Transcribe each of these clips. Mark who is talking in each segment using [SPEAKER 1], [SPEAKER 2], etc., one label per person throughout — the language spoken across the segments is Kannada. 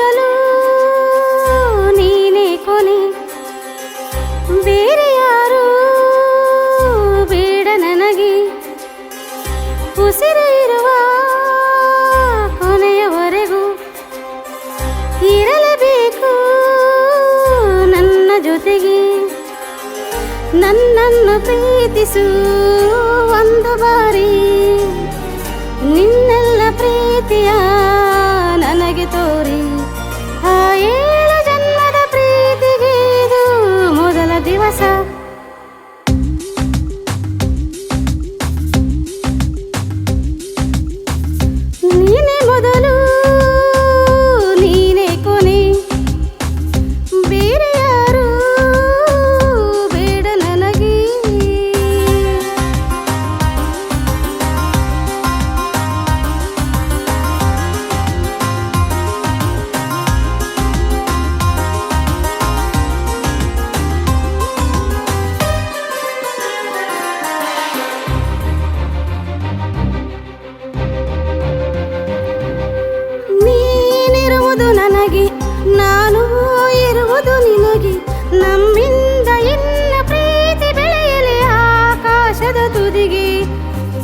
[SPEAKER 1] ಮೊದಲು ನೀನೇ ಕೊನೆ, ಬೇರೆ ಯಾರು ಬೇಡ ನನಗೆ. ಉಸಿರು ಇರುವ ಕೊನೆಯವರೆಗೂ ಇರಲೇಬೇಕು ನನ್ನ ಜೊತೆಗೆ. ನನ್ನನ್ನು ಪ್ರೀತಿಸು ಒಂದು ಬಾರಿ, ನಿನ್ನೆಲ್ಲ ಪ್ರೀತಿಯ ನನಗೆ ತೋರಿ. ಆ 7 ಜನ್ಮದ ಪ್ರೀತಿಗೆ ಇದು ಮೊದಲ ದಿವಸ. ನೀನೇ ಮೊದಲು ನೀನೇ ಕೊನೆ, ಬೇರೆ ಯಾರು ಬೇಡ ನನಗೆ. ನೀನಿರುವುದು ನನಗೆ, ನಾನು ಇರುವುದು ನಿನಗೆ. ನಮ್ಮಿಂದ ಇನ್ನ ಪ್ರೀತಿ ಬೆಳೆಯಲಿ ಆಕಾಶದ ತುದಿಗೆ.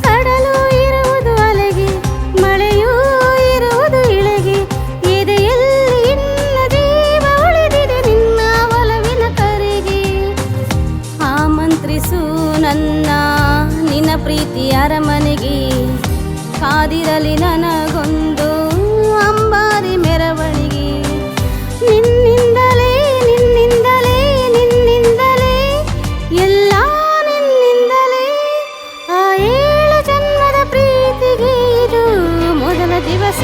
[SPEAKER 1] ಕಡಲು ಇರುವುದು ಅಲೆಗೆ, ಮಳೆಯೂ ಇರುವುದು ಇಳೆಗೆ. ಎದೆಯಲ್ಲಿ ಇನ್ನ ಜೀವ ಉಳಿದಿದೆ ನಿನ್ನ ಒಲವಿನ ಕರೆಗೆ. ಆಮಂತ್ರಿಸು ನನ್ನ ನಿನ್ನ ಪ್ರೀತಿಯ ಅರಮನೆಗೆ. ಕಾದಿರಲಿ ನನಗೊಂದು ಅಂಬಾರಿ ಮೆರವಣಿಗೆ. ನಿನ್ನಿಂದಲೇ ನಿನ್ನಿಂದಲೇ ನಿನ್ನಿಂದಲೇ ಎಲ್ಲ ನಿನ್ನಿಂದಲೇ. ಆ 7 ಜನ್ಮದ ಪ್ರೀತಿಗೆ ಇದು ಮೊದಲ ದಿವಸ.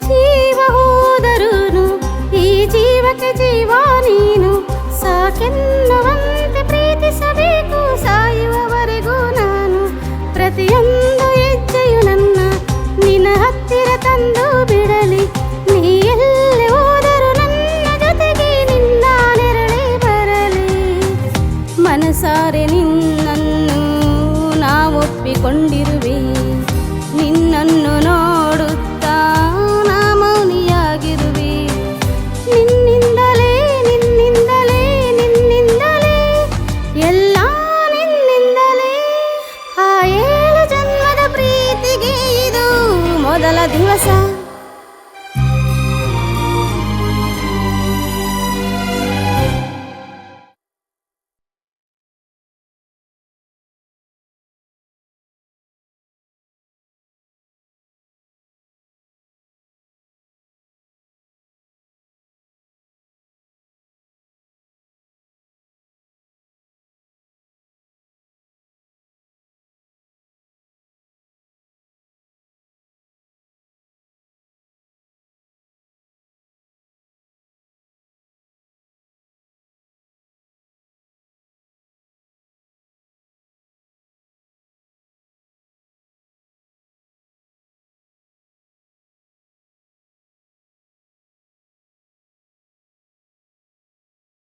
[SPEAKER 1] ಜೀವ ಹೋದರೂನು ಈ ಜೀವಕ್ಕೆ ಜೀವ ನೀನು. ಸಾಕೆನ್ನುವಂತೆ ಪ್ರೀತಿಸಬೇಕು ಸಾಯುವವರೆಗೂ ನಾನು. ಪ್ರತಿಯೊಂದು ಹೆಜ್ಜೆಯು ನನ್ನ ನಿನ್ನ ಹತ್ತಿರ ತಂದು ಬಿಡಲಿ. ನೀ ಎಲ್ಲಿ ಹೋದರೂ ನನ್ನ ಜೊತೆಗೆ ನಿನ್ನ ನೆರಳೇ ಬರಲಿ. ಮನಸಾರೆ ನಿನ್ನನ್ನು ನಾ ಒಪ್ಪಿಕೊಂಡಿರು.